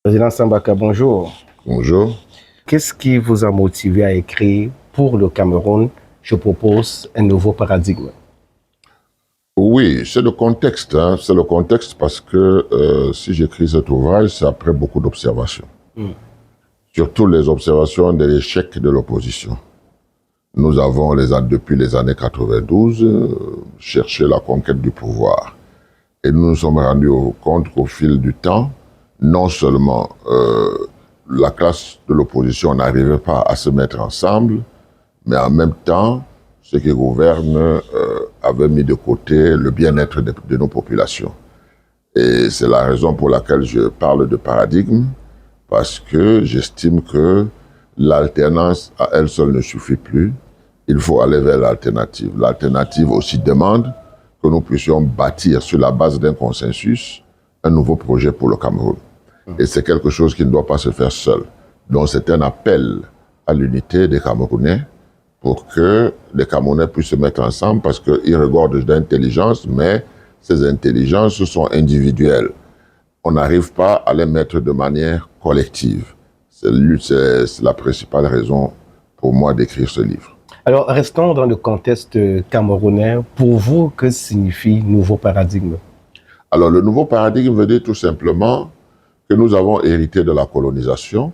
Président Sambaka, bonjour. Bonjour. Qu'est-ce qui vous a motivé à écrire pour le Cameroun? Je propose un nouveau paradigme. Oui, c'est le contexte. C'est le contexte parce que si j'écris cet ouvrage, c'est après beaucoup d'observations. Surtout les observations de l'échec de l'opposition. Nous avons, depuis les années 92, cherché la conquête du pouvoir. Et nous nous sommes rendus compte qu'au fil du temps, non seulement la classe de l'opposition n'arrivait pas à se mettre ensemble, mais en même temps, ceux qui gouvernent avaient mis de côté le bien-être de nos populations. Et c'est la raison pour laquelle je parle de paradigme, parce que j'estime que l'alternance à elle seule ne suffit plus. Il faut aller vers l'alternative. L'alternative aussi demande que nous puissions bâtir sur la base d'un consensus un nouveau projet pour le Cameroun. Et c'est quelque chose qui ne doit pas se faire seul. Donc c'est un appel à l'unité des Camerounais pour que les Camerounais puissent se mettre ensemble parce qu'ils regardent d'intelligence, mais ces intelligences sont individuelles. On n'arrive pas à les mettre de manière collective. C'est la principale raison pour moi d'écrire ce livre. Alors, restons dans le contexte camerounais. Pour vous, que signifie nouveau paradigme? Alors, le nouveau paradigme veut dire tout simplement que nous avons hérité de la colonisation.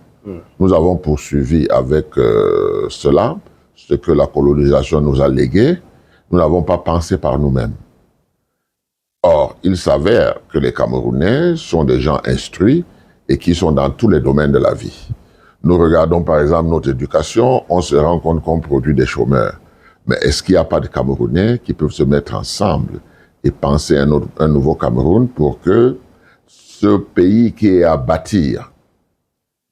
Nous avons poursuivi avec cela ce que la colonisation nous a légué. Nous n'avons pas pensé par nous-mêmes. Or, il s'avère que les Camerounais sont des gens instruits et qui sont dans tous les domaines de la vie. Nous regardons par exemple notre éducation, on se rend compte qu'on produit des chômeurs. Mais est-ce qu'il n'y a pas de Camerounais qui peuvent se mettre ensemble et penser un nouveau Cameroun pour que ce pays qui est à bâtir,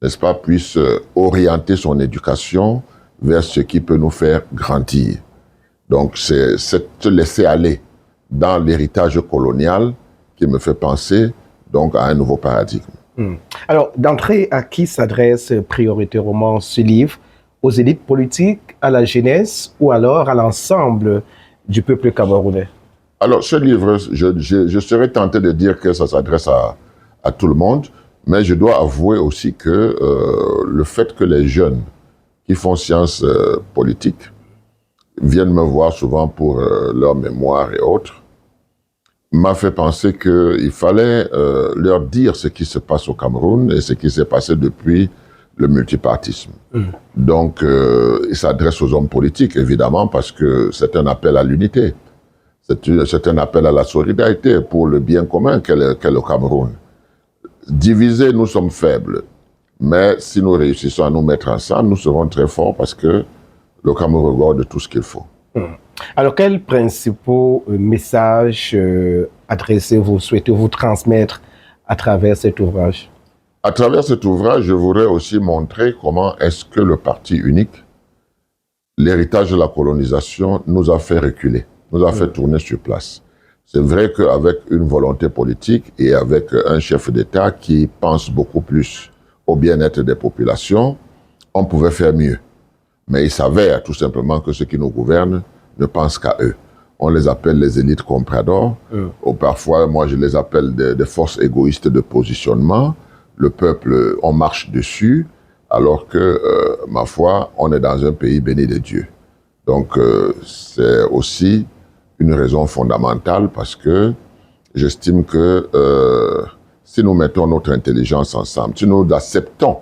n'est-ce pas, puisse orienter son éducation vers ce qui peut nous faire grandir. Donc c'est cette laisser aller dans l'héritage colonial qui me fait penser donc à un nouveau paradigme. Alors, d'entrée, à qui s'adresse prioritairement ce livre? Aux élites politiques, à la jeunesse ou alors à l'ensemble du peuple camerounais? Alors, ce livre, je serais tenté de dire que ça s'adresse à tout le monde, mais je dois avouer aussi que le fait que les jeunes qui font sciences politiques viennent me voir souvent pour leur mémoire et autres, m'a fait penser qu'il fallait leur dire ce qui se passe au Cameroun et ce qui s'est passé depuis le multipartisme. Donc, il s'adresse aux hommes politiques, évidemment, parce que c'est un appel à l'unité. C'est un appel à la solidarité pour le bien commun qu'est le Cameroun. Divisés, nous sommes faibles. Mais si nous réussissons à nous mettre ensemble, nous serons très forts parce que le Cameroun regorge de tout ce qu'il faut. Alors, quels principaux messages souhaitez-vous transmettre à travers cet ouvrage? À travers cet ouvrage, je voudrais aussi montrer comment est-ce que le parti unique, l'héritage de la colonisation, nous a fait reculer, nous a fait tourner sur place. C'est vrai qu'avec une volonté politique et avec un chef d'État qui pense beaucoup plus au bien-être des populations, on pouvait faire mieux. Mais il s'avère tout simplement que ceux qui nous gouvernent ne pensent qu'à eux. On les appelle les élites compradors, ou parfois, moi je les appelle des forces égoïstes de positionnement. Le peuple, on marche dessus, alors que, ma foi, on est dans un pays béni de Dieu. Donc, c'est aussi une raison fondamentale parce que j'estime que si nous mettons notre intelligence ensemble, si nous acceptons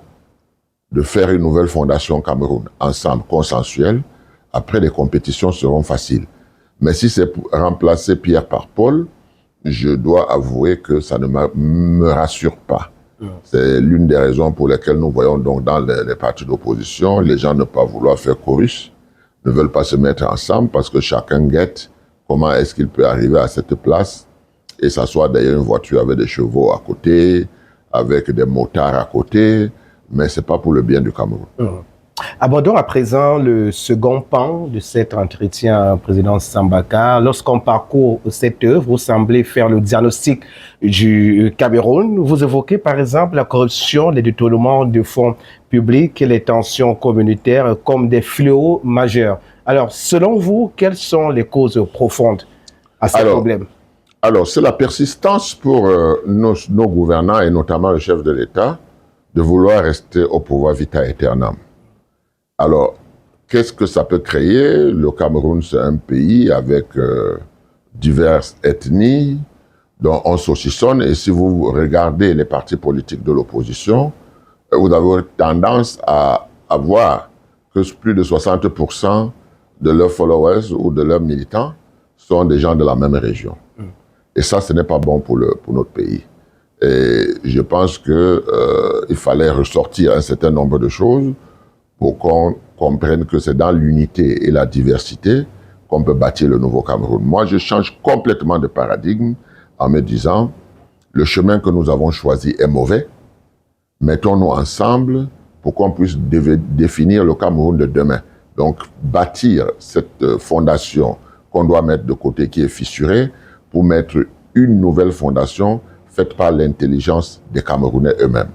de faire une nouvelle fondation Cameroun, ensemble, consensuelle, après les compétitions seront faciles. Mais si c'est pour remplacer Pierre par Paul, je dois avouer que ça ne me rassure pas. C'est l'une des raisons pour lesquelles nous voyons donc dans les partis d'opposition, les gens ne pas vouloir faire chorus, ne veulent pas se mettre ensemble parce que chacun guette comment est-ce qu'il peut arriver à cette place et s'asseoir derrière une voiture avec des chevaux à côté, avec des motards à côté, mais ce n'est pas pour le bien du Cameroun. Abordons à présent le second pan de cet entretien, président Sambaka. Lorsqu'on parcourt cette œuvre, vous semblez faire le diagnostic du Cameroun. Vous évoquez par exemple la corruption, les détournements de fonds publics et les tensions communautaires comme des fléaux majeurs. Alors, selon vous, quelles sont les causes profondes à ces problèmes? Alors, c'est la persistance pour nos gouvernants et notamment le chef de l'État de vouloir rester au pouvoir vita aeternam. Alors, qu'est-ce que ça peut créer? Le Cameroun, c'est un pays avec diverses ethnies, dont on saucissonne, et si vous regardez les partis politiques de l'opposition, vous avez tendance à voir que plus de 60% de leurs followers ou de leurs militants sont des gens de la même région. Et ça, ce n'est pas bon pour notre pays. Et je pense qu'il fallait ressortir un certain nombre de choses pour qu'on comprenne que c'est dans l'unité et la diversité qu'on peut bâtir le nouveau Cameroun. Moi, je change complètement de paradigme en me disant, le chemin que nous avons choisi est mauvais, mettons-nous ensemble pour qu'on puisse définir le Cameroun de demain. Donc, bâtir cette fondation qu'on doit mettre de côté qui est fissurée pour mettre une nouvelle fondation faite par l'intelligence des Camerounais eux-mêmes.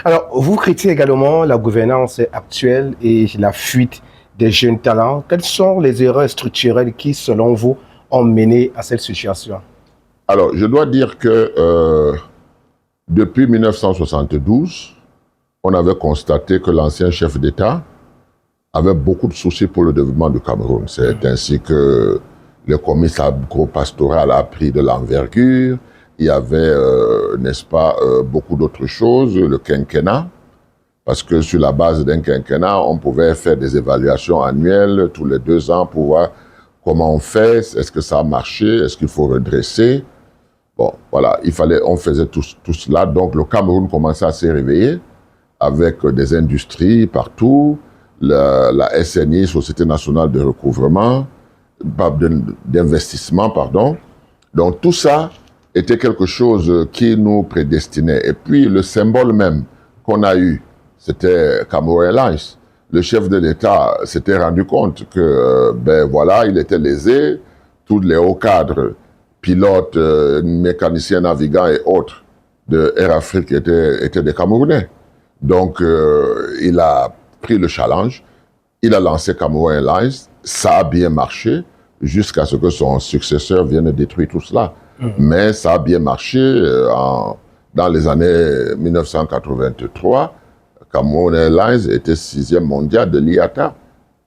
Alors, vous critiquez également la gouvernance actuelle et la fuite des jeunes talents. Quelles sont les erreurs structurelles qui, selon vous, ont mené à cette situation? Alors, je dois dire que depuis 1972, on avait constaté que l'ancien chef d'État avait beaucoup de soucis pour le développement du Cameroun. C'est ainsi que le comice agro-pastoral a pris de l'envergure. Il y avait, n'est-ce pas, beaucoup d'autres choses, le quinquennat, parce que sur la base d'un quinquennat, on pouvait faire des évaluations annuelles tous les 2 ans pour voir comment on fait, est-ce que ça a marché, est-ce qu'il faut redresser. Bon, voilà, on faisait tout cela. Donc le Cameroun commençait à se réveiller avec des industries partout, la SNI, Société nationale de recouvrement, d'investissement, pardon. Donc tout ça était quelque chose qui nous prédestinait. Et puis le symbole même qu'on a eu, c'était Cameroun Airlines. Le chef de l'État s'était rendu compte que, ben voilà, il était lésé, tous les hauts cadres, pilotes, mécaniciens navigants et autres de Air Afrique étaient des Camerounais. Donc il a pris le challenge, il a lancé Cameroun Airlines, ça a bien marché, jusqu'à ce que son successeur vienne détruire tout cela. Mais ça a bien marché dans les années 1983. Cameroun Airlines était 6e mondial de l'IATA,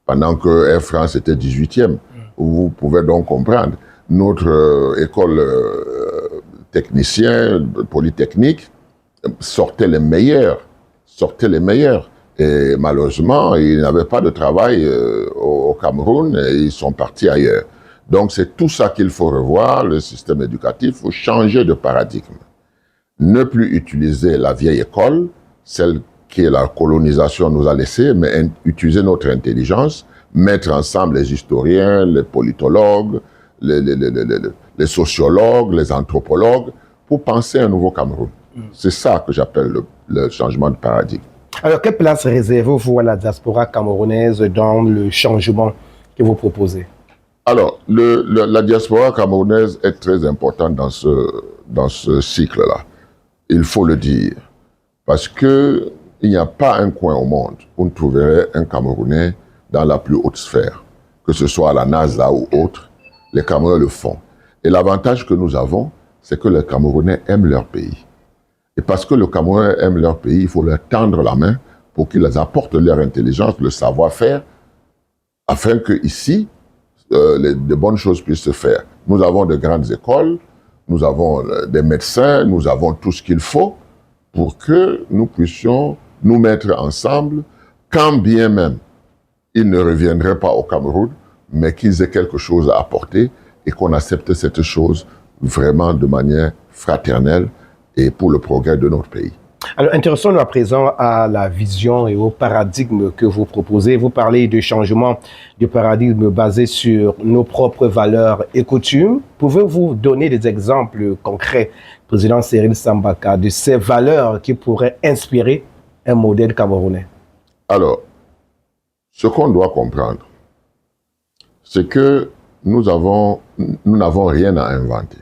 pendant que Air France était 18e. Vous pouvez donc comprendre. Notre école technicien, polytechnique, sortait les meilleurs. Et malheureusement, ils n'avaient pas de travail au Cameroun et ils sont partis ailleurs. Donc c'est tout ça qu'il faut revoir, le système éducatif, il faut changer de paradigme. Ne plus utiliser la vieille école, celle que la colonisation nous a laissée, mais utiliser notre intelligence, mettre ensemble les historiens, les politologues, les sociologues, les anthropologues, pour penser un nouveau Cameroun. C'est ça que j'appelle le changement de paradigme. Alors, quelle place réservez-vous à la diaspora camerounaise dans le changement que vous proposez? Alors, la diaspora camerounaise est très importante dans ce cycle-là. Il faut le dire. Parce qu'il n'y a pas un coin au monde où on trouverait un Camerounais dans la plus haute sphère. Que ce soit à la NASA ou autre, les Camerounais le font. Et l'avantage que nous avons, c'est que les Camerounais aiment leur pays. Et parce que les Camerounais aiment leur pays, il faut leur tendre la main pour qu'ils apportent leur intelligence, le savoir-faire, afin qu'ici, de bonnes choses puissent se faire. Nous avons de grandes écoles, nous avons des médecins, nous avons tout ce qu'il faut pour que nous puissions nous mettre ensemble, quand bien même ils ne reviendraient pas au Cameroun, mais qu'ils aient quelque chose à apporter et qu'on accepte cette chose vraiment de manière fraternelle et pour le progrès de notre pays. Alors, intéressons-nous à présent à la vision et au paradigme que vous proposez. Vous parlez de changement de paradigme basé sur nos propres valeurs et coutumes. Pouvez-vous donner des exemples concrets, président Cyril Sambaka, de ces valeurs qui pourraient inspirer un modèle camerounais? Alors, ce qu'on doit comprendre, c'est que nous n'avons rien à inventer.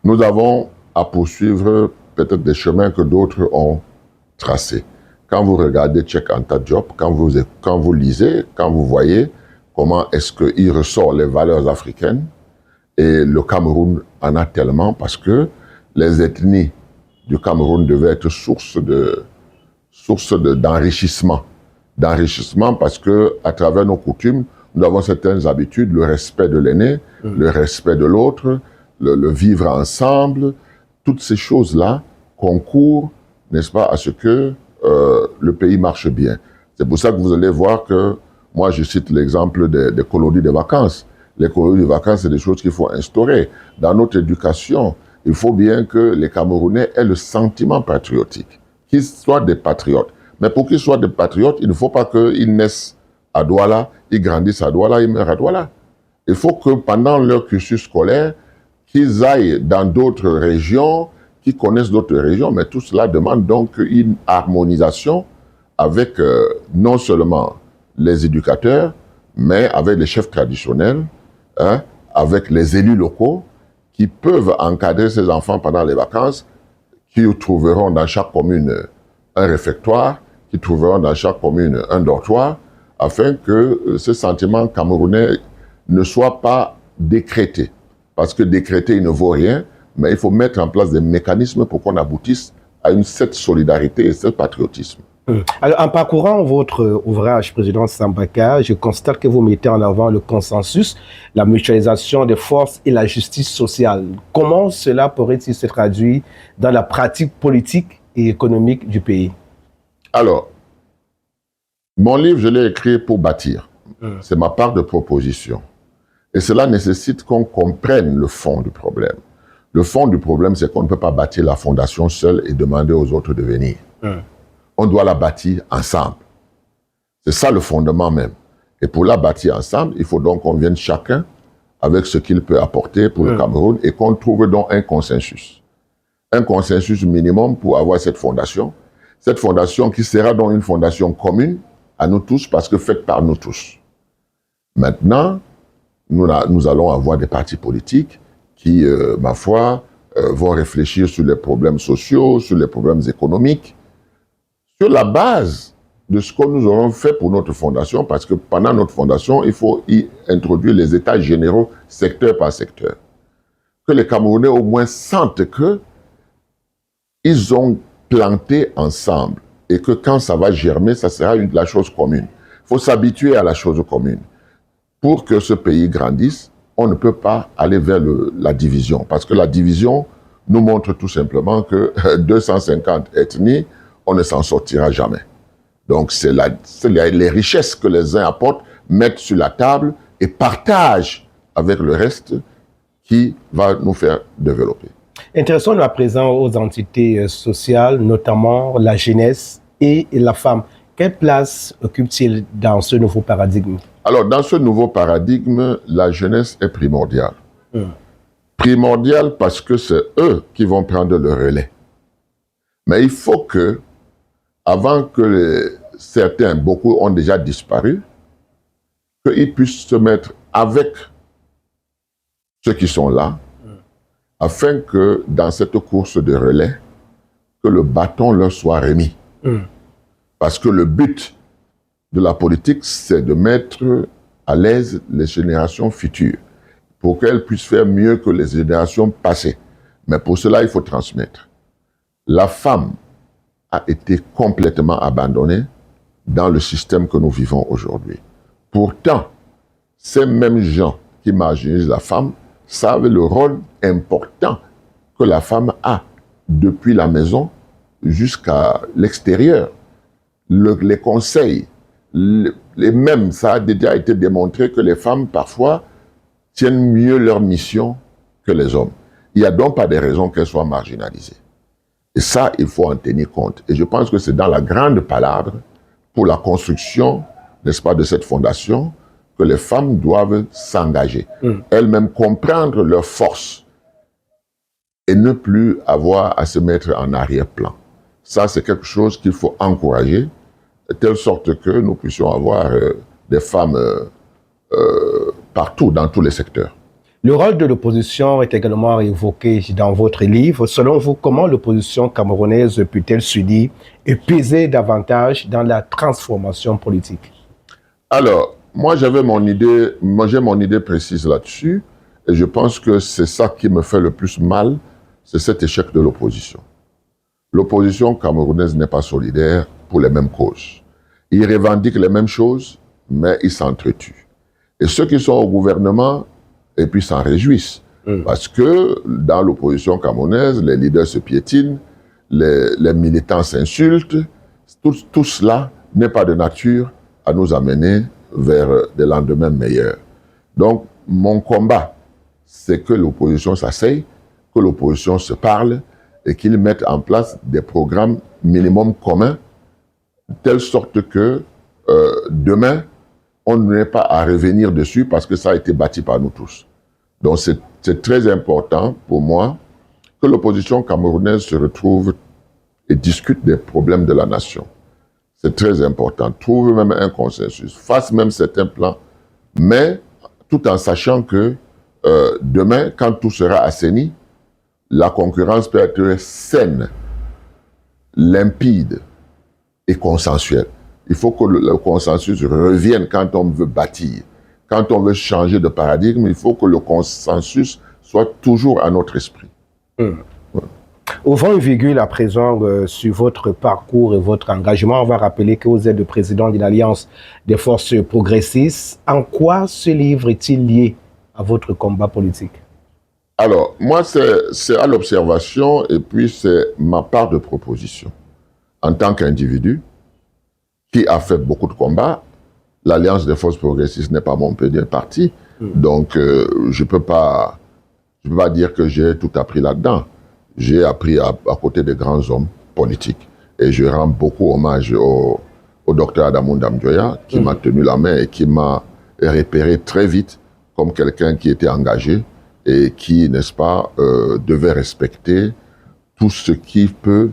Nous avons à poursuivre peut-être des chemins que d'autres ont tracés. Quand vous regardez Cheikh Anta Diop, quand vous lisez, quand vous voyez comment est-ce qu'il ressort les valeurs africaines, et le Cameroun en a tellement parce que les ethnies du Cameroun devait être source d'enrichissement. D'enrichissement parce que, à travers nos coutumes, nous avons certaines habitudes, le respect de l'aîné, le respect de l'autre, le vivre ensemble. Toutes ces choses-là concourent, n'est-ce pas, à ce que le pays marche bien. C'est pour ça que vous allez voir que, moi je cite l'exemple des colonies de vacances. Les colonies de vacances, c'est des choses qu'il faut instaurer. Dans notre éducation, il faut bien que les Camerounais aient le sentiment patriotique, qu'ils soient des patriotes. Mais pour qu'ils soient des patriotes, il ne faut pas qu'ils naissent à Douala, ils grandissent à Douala, ils meurent à Douala. Il faut que pendant leur cursus scolaire, qu'ils aillent dans d'autres régions, qu'ils connaissent d'autres régions, mais tout cela demande donc une harmonisation avec non seulement les éducateurs, mais avec les chefs traditionnels, hein, avec les élus locaux, qui peuvent encadrer ces enfants pendant les vacances, qui trouveront dans chaque commune un réfectoire, qui trouveront dans chaque commune un dortoir, afin que ce sentiment camerounais ne soit pas décrété. Parce que décréter, il ne vaut rien, mais il faut mettre en place des mécanismes pour qu'on aboutisse à cette solidarité et ce patriotisme. Alors, en parcourant votre ouvrage, Président Sambaka, je constate que vous mettez en avant le consensus, la mutualisation des forces et la justice sociale. Comment cela pourrait-il se traduire dans la pratique politique et économique du pays? Alors, mon livre, je l'ai écrit pour bâtir. C'est ma part de proposition. Et cela nécessite qu'on comprenne le fond du problème. Le fond du problème, c'est qu'on ne peut pas bâtir la fondation seule et demander aux autres de venir. On doit la bâtir ensemble. C'est ça le fondement même. Et pour la bâtir ensemble, il faut donc qu'on vienne chacun avec ce qu'il peut apporter pour le Cameroun et qu'on trouve donc un consensus. Un consensus minimum pour avoir cette fondation. Cette fondation qui sera donc une fondation commune à nous tous parce que faite par nous tous. Maintenant, nous allons avoir des partis politiques qui, ma foi, vont réfléchir sur les problèmes sociaux, sur les problèmes économiques, sur la base de ce que nous aurons fait pour notre fondation, parce que pendant notre fondation, il faut y introduire les états généraux, secteur par secteur. Que les Camerounais au moins sentent que ils ont planté ensemble et que quand ça va germer, ça sera la chose commune. Il faut s'habituer à la chose commune. Pour que ce pays grandisse, on ne peut pas aller vers la division, parce que la division nous montre tout simplement que 250 ethnies, on ne s'en sortira jamais. Donc, c'est les richesses que les uns apportent, mettent sur la table et partagent avec le reste qui va nous faire développer. Intéressons-nous à présent aux entités sociales, notamment la jeunesse et la femme. Quelle place occupe-t-il dans ce nouveau paradigme? Alors, dans ce nouveau paradigme, la jeunesse est primordiale. Primordiale parce que c'est eux qui vont prendre le relais. Mais il faut que, avant que certains, beaucoup ont déjà disparu, qu'ils puissent se mettre avec ceux qui sont là, afin que dans cette course de relais, que le bâton leur soit remis. Parce que le but de la politique, c'est de mettre à l'aise les générations futures, pour qu'elles puissent faire mieux que les générations passées. Mais pour cela, il faut transmettre. La femme a été complètement abandonnée dans le système que nous vivons aujourd'hui. Pourtant, ces mêmes gens qui marginalisent la femme savent le rôle important que la femme a depuis la maison jusqu'à l'extérieur. Les conseils, les mêmes, ça a déjà été démontré que les femmes, parfois, tiennent mieux leur mission que les hommes. Il n'y a donc pas de raison qu'elles soient marginalisées. Et ça, il faut en tenir compte. Et je pense que c'est dans la grande palabre, pour la construction, n'est-ce pas, de cette fondation, que les femmes doivent s'engager. Elles-mêmes comprendre leurs forces et ne plus avoir à se mettre en arrière-plan. Ça, c'est quelque chose qu'il faut encourager, de telle sorte que nous puissions avoir des femmes partout, dans tous les secteurs. Le rôle de l'opposition est également évoqué dans votre livre. Selon vous, comment l'opposition camerounaise peut-elle s'unir et peser davantage dans la transformation politique? Alors, moi j'ai mon idée précise là-dessus, et je pense que c'est ça qui me fait le plus mal, c'est cet échec de l'opposition. l'opposition camerounaise n'est pas solidaire pour les mêmes causes. Ils revendiquent les mêmes choses, mais ils s'entretuent. Et ceux qui sont au gouvernement, et puis s'en réjouissent. Parce que dans l'opposition camerounaise, les leaders se piétinent, les militants s'insultent. Tout cela n'est pas de nature à nous amener vers des lendemains meilleurs. Donc, mon combat, c'est que l'opposition s'asseye, que l'opposition se parle et qu'ils mettent en place des programmes minimum communs, de telle sorte que demain, on n'ait pas à revenir dessus parce que ça a été bâti par nous tous. Donc c'est très important pour moi que l'opposition camerounaise se retrouve et discute des problèmes de la nation. C'est très important. Trouve même un consensus, fasse même certains plans, mais tout en sachant que demain, quand tout sera assaini, la concurrence peut être saine, limpide et consensuelle. Il faut que le consensus revienne quand on veut bâtir. Quand on veut changer de paradigme, il faut que le consensus soit toujours à notre esprit. Ouvrons une virgule à présent sur votre parcours et votre engagement. On va rappeler que vous êtes le président d'une alliance des forces progressistes. En quoi ce livre est-il lié à votre combat politique? Alors, moi, c'est à l'observation et puis c'est ma part de proposition. En tant qu'individu qui a fait beaucoup de combats, l'Alliance des forces progressistes n'est pas mon petit parti, donc je peux pas dire que j'ai tout appris là-dedans. J'ai appris à côté des grands hommes politiques. Et je rends beaucoup hommage au docteur Adamou Ndamdjoya, qui m'a tenu la main et qui m'a repéré très vite comme quelqu'un qui était engagé et qui, n'est-ce pas, devait respecter tout ce qui peut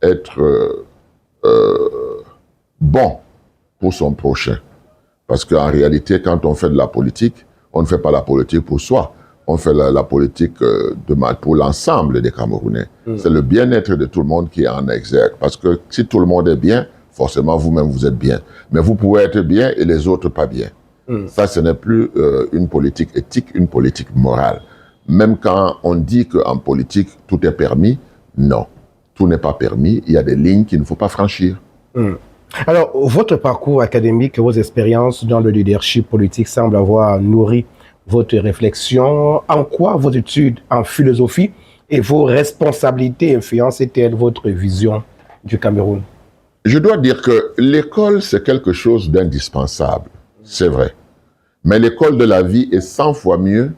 être bon pour son prochain. Parce qu'en réalité, quand on fait de la politique, on ne fait pas la politique pour soi. On fait la politique pour l'ensemble des Camerounais. C'est le bien-être de tout le monde qui est en exergue. Parce que si tout le monde est bien, forcément, vous-même, vous êtes bien. Mais vous pouvez être bien et les autres pas bien. Ça, ce n'est plus une politique éthique, une politique morale. Même quand on dit qu'en politique, tout est permis, non. Tout n'est pas permis. Il y a des lignes qu'il ne faut pas franchir. Alors, votre parcours académique et vos expériences dans le leadership politique semblent avoir nourri votre réflexion. En quoi vos études en philosophie et vos responsabilités influencent-elles votre vision du Cameroun? Je dois dire que l'école, c'est quelque chose d'indispensable. C'est vrai. Mais l'école de la vie est 100 fois mieux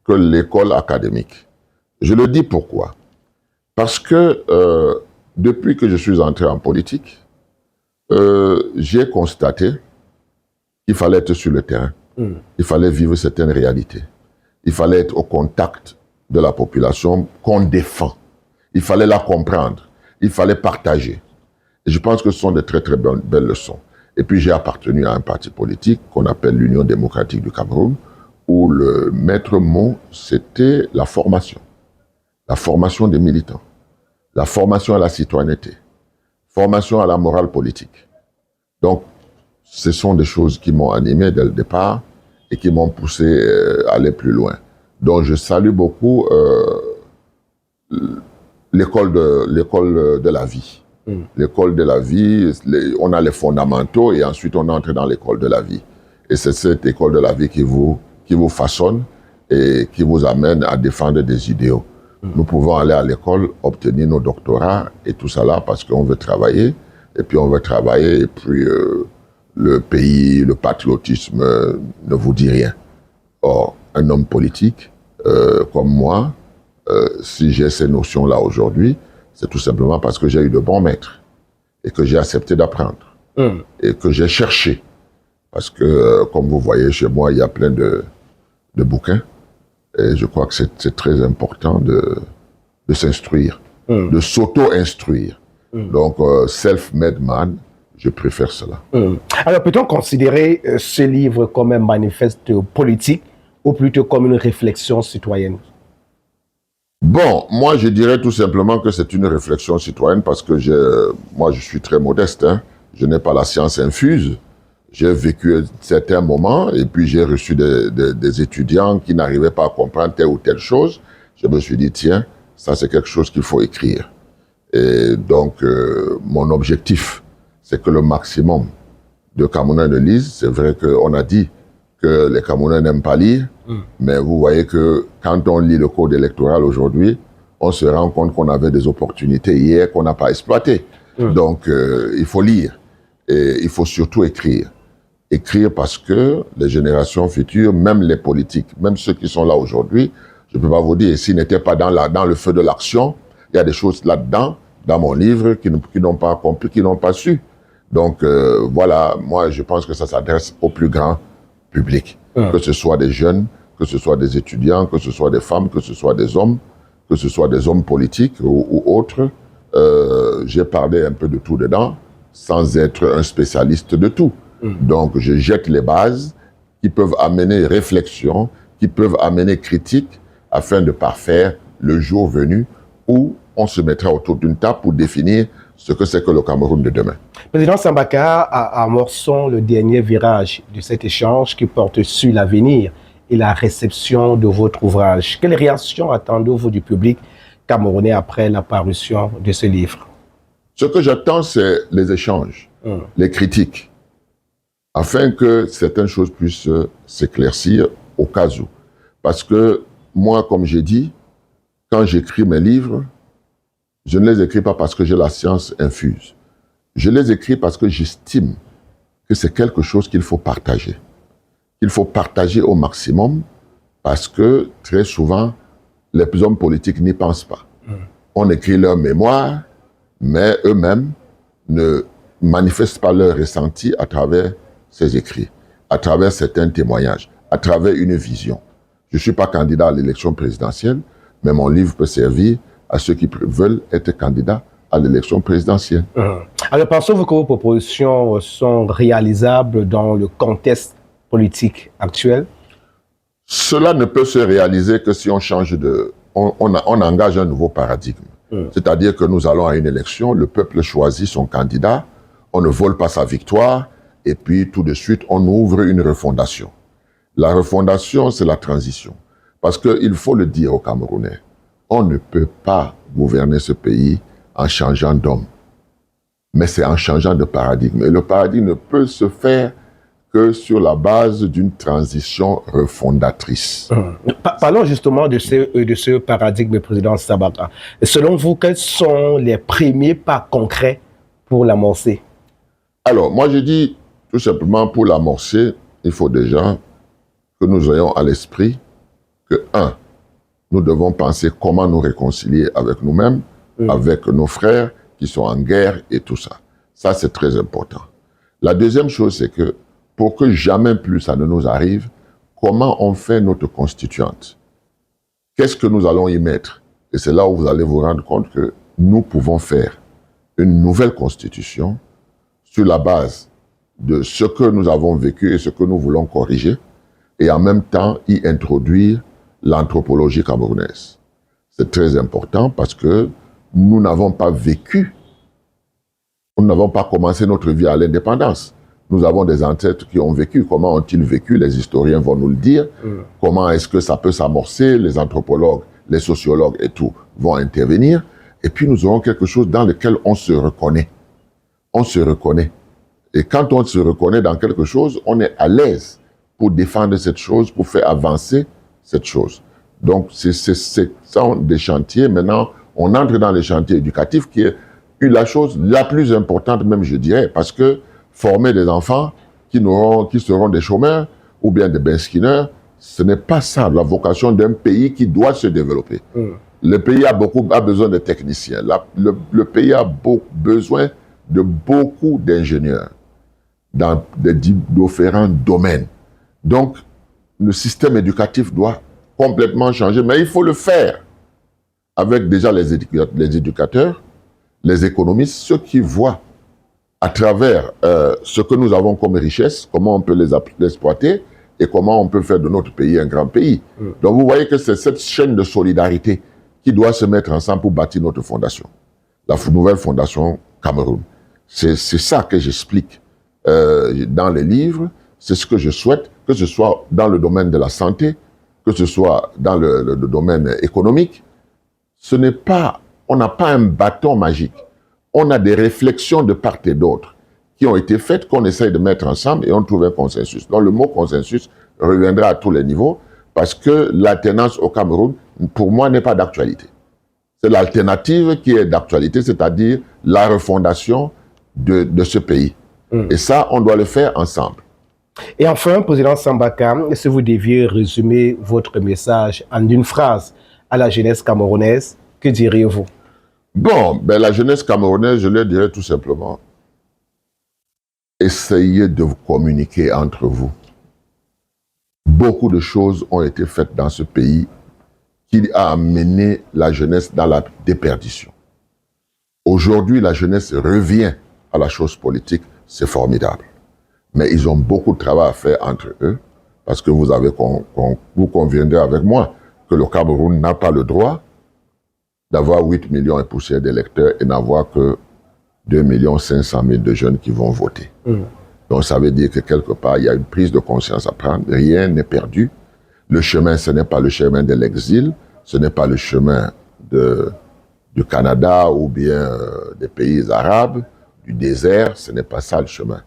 que l'école académique. Je le dis pourquoi. Parce que depuis que je suis entré en politique, j'ai constaté qu'il fallait être sur le terrain. Il fallait vivre certaines réalités. Il fallait être au contact de la population qu'on défend. Il fallait la comprendre. Il fallait partager. Et je pense que ce sont de très très belles leçons. Et puis j'ai appartenu à un parti politique qu'on appelle l'Union démocratique du Cameroun, où le maître mot, c'était la formation. La formation des militants. La formation à la citoyenneté. Formation à la morale politique. Donc, ce sont des choses qui m'ont animé dès le départ et qui m'ont poussé à aller plus loin. Donc, je salue beaucoup l'école de la vie. L'école de la vie, on a les fondamentaux et ensuite on entre dans l'école de la vie. Et c'est cette école de la vie qui vous façonne et qui vous amène à défendre des idéaux. Nous pouvons aller à l'école, obtenir nos doctorats et tout ça là parce qu'on veut travailler. Et puis on veut travailler et puis le pays, le patriotisme ne vous dit rien. Or, un homme politique comme moi, si j'ai ces notions-là aujourd'hui, c'est tout simplement parce que j'ai eu de bons maîtres et que j'ai accepté d'apprendre et que j'ai cherché. Parce que, comme vous voyez, chez moi, il y a plein de bouquins et je crois que c'est très important de s'instruire, de s'auto-instruire. Donc, self-made man, je préfère cela. Alors, peut-on considérer ce livre comme un manifeste politique ou plutôt comme une réflexion citoyenne? Bon, moi je dirais tout simplement que c'est une réflexion citoyenne parce que moi je suis très modeste, hein. Je n'ai pas la science infuse. J'ai vécu certains moments et puis j'ai reçu des étudiants qui n'arrivaient pas à comprendre telle ou telle chose. Je me suis dit, tiens, ça c'est quelque chose qu'il faut écrire. Et donc, mon objectif, c'est que le maximum de Camerounais le lisent. C'est vrai qu'on a dit que les Camerounais n'aiment pas lire, mais vous voyez que quand on lit le code électoral aujourd'hui, on se rend compte qu'on avait des opportunités hier qu'on n'a pas exploitées. Donc, il faut lire et il faut surtout écrire. Écrire parce que les générations futures, même les politiques, même ceux qui sont là aujourd'hui, je ne peux pas vous dire, s'ils n'étaient pas dans le feu de l'action, il y a des choses là-dedans, dans mon livre, qui n'ont pas compris, qui n'ont pas su. Donc, voilà, moi, je pense que ça s'adresse au plus grand public. Que ce soit des jeunes, que ce soit des étudiants, que ce soit des femmes, que ce soit des hommes, que ce soit des hommes politiques ou autres. J'ai parlé un peu de tout dedans, sans être un spécialiste de tout. Donc, je jette les bases qui peuvent amener réflexion, qui peuvent amener critique, afin de parfaire le jour venu où on se mettra autour d'une table pour définir ce que c'est que le Cameroun de demain. Président Sambaka, amorçons le dernier virage de cet échange qui porte sur l'avenir et la réception de votre ouvrage. Quelle réaction attendez-vous du public camerounais après la parution de ce livre? Ce que j'attends, c'est les échanges, les critiques, afin que certaines choses puissent s'éclaircir au cas où. Parce que moi, comme j'ai dit, quand j'écris mes livres, je ne les écris pas parce que j'ai la science infuse. Je les écris parce que j'estime que c'est quelque chose qu'il faut partager. Qu'il faut partager au maximum parce que très souvent, les hommes politiques n'y pensent pas. On écrit leur mémoire, mais eux-mêmes ne manifestent pas leur ressenti à travers ces écrits, à travers certains témoignages, à travers une vision. Je ne suis pas candidat à l'élection présidentielle, mais mon livre peut servir à ceux qui veulent être candidats à l'élection présidentielle. Alors, pensez-vous que vos propositions sont réalisables dans le contexte politique actuel? Cela ne peut se réaliser que si on change de... On engage un nouveau paradigme. C'est-à-dire que nous allons à une élection, le peuple choisit son candidat, on ne vole pas sa victoire, et puis tout de suite, on ouvre une refondation. La refondation, c'est la transition. Parce qu'il faut le dire aux Camerounais, on ne peut pas gouverner ce pays en changeant d'homme. Mais c'est en changeant de paradigme. Et le paradigme ne peut se faire que sur la base d'une transition refondatrice. Parlons justement de ce paradigme, président Sambaka. Selon vous, quels sont les premiers pas concrets pour l'amorcer? Alors, moi je dis, tout simplement, pour l'amorcer, il faut déjà que nous ayons à l'esprit que, nous devons penser comment nous réconcilier avec nous-mêmes, avec nos frères qui sont en guerre et tout ça. Ça, c'est très important. La deuxième chose, c'est que pour que jamais plus ça ne nous arrive, comment on fait notre constituante? Qu'est-ce que nous allons y mettre? Et c'est là où vous allez vous rendre compte que nous pouvons faire une nouvelle constitution sur la base de ce que nous avons vécu et ce que nous voulons corriger, et en même temps y introduire l'anthropologie camerounaise. C'est très important parce que nous n'avons pas vécu, nous n'avons pas commencé notre vie à l'indépendance. Nous avons des ancêtres qui ont vécu. Comment ont-ils vécu? Les historiens vont nous le dire. Comment est-ce que ça peut s'amorcer? Les anthropologues, les sociologues et tout vont intervenir. Et puis nous aurons quelque chose dans lequel on se reconnaît. On se reconnaît. Et quand on se reconnaît dans quelque chose, on est à l'aise pour défendre cette chose, pour faire avancer cette chose. Donc, c'est ça des chantiers. Maintenant, on entre dans les chantiers éducatifs qui est la chose la plus importante même, je dirais, parce que former des enfants qui seront des chômeurs ou bien des benskinners, ce n'est pas ça la vocation d'un pays qui doit se développer. Le pays a besoin de techniciens. Le pays a besoin de beaucoup d'ingénieurs dans différents domaines. Donc, le système éducatif doit complètement changer, mais il faut le faire avec déjà les éducateurs, les économistes, ceux qui voient à travers ce que nous avons comme richesse, comment on peut les exploiter et comment on peut faire de notre pays un grand pays. Donc vous voyez que c'est cette chaîne de solidarité qui doit se mettre ensemble pour bâtir notre fondation, la nouvelle fondation Cameroun. C'est ça que j'explique dans les livres, c'est ce que je souhaite, que ce soit dans le domaine de la santé, que ce soit dans le domaine économique. Ce n'est pas on n'a pas un bâton magique. On a des réflexions de part et d'autre qui ont été faites, qu'on essaye de mettre ensemble et on trouve un consensus. Donc le mot consensus reviendra à tous les niveaux parce que l'alternance au Cameroun, pour moi, n'est pas d'actualité. C'est l'alternative qui est d'actualité, c'est-à-dire la refondation de ce pays. Et ça, on doit le faire ensemble. Et enfin, président Sambaka, si vous deviez résumer votre message en une phrase à la jeunesse camerounaise, que diriez-vous? Bon, ben la jeunesse camerounaise, je leur dirais tout simplement, essayez de vous communiquer entre vous. Beaucoup de choses ont été faites dans ce pays qui a amené la jeunesse dans la déperdition. Aujourd'hui, la jeunesse revient à la chose politique, c'est formidable. Mais ils ont beaucoup de travail à faire entre eux, parce que vous conviendrez avec moi que le Cameroun n'a pas le droit d'avoir 8 millions et poussière d'électeurs et n'avoir que 2 500 000 de jeunes qui vont voter. Donc ça veut dire que quelque part, il y a une prise de conscience à prendre, rien n'est perdu. Le chemin, ce n'est pas le chemin de l'exil, ce n'est pas le chemin du Canada ou bien des pays arabes, du désert, ce n'est pas ça le chemin.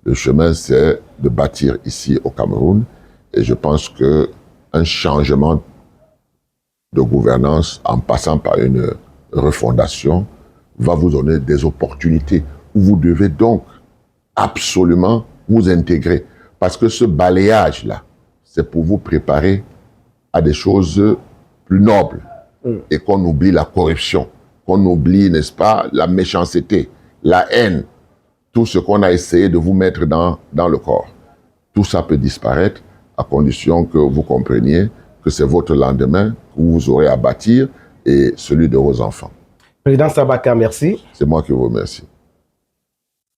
Le chemin, c'est de bâtir ici au Cameroun et je pense qu'un changement de gouvernance en passant par une refondation va vous donner des opportunités où vous devez donc absolument vous intégrer. Parce que ce balayage-là, c'est pour vous préparer à des choses plus nobles et qu'on oublie la corruption, qu'on oublie, n'est-ce pas, la méchanceté, la haine, tout ce qu'on a essayé de vous mettre dans le corps. Tout ça peut disparaître à condition que vous compreniez que c'est votre lendemain que vous aurez à bâtir et celui de vos enfants. Président Sambaka, merci. C'est moi qui vous remercie.